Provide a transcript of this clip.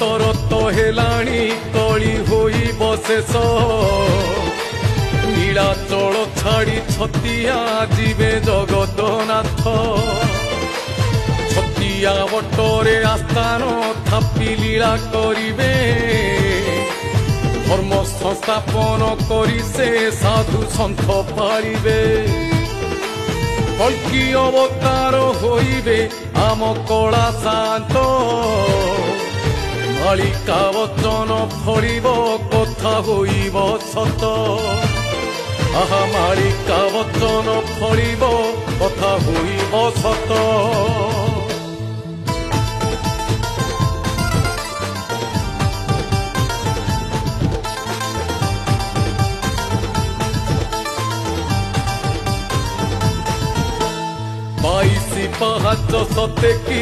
ରତ ହେଲାଣି କଳି ହୋଇବ ଶେଷ ନୀଳାଚଳ ଛାଡ଼ି ଛତିଆ ଯିବେ ଜଗତନାଥ ଛତିଆ ବଟରେ ଆସ୍ଥାନ ଥାପି ଲୀଳା କରିବେ ଧର୍ମ ସଂସ୍ଥାପନ କରି ସେ ସାଧୁ ସନ୍ଥ ପାଳିବେ କଳ୍କି ଅବତାର ହୋଇବେ ଆମ କଳା ଶାନ୍ତ ମାଳିକା ବଚନ ଫଳିବ କଥା ହୋଇବ ସତ ଆହା ମାଳିକା ବଚନ ଫଳିବ କଥା ହୋଇବ ସତ ପାହାଚ ସତେ କି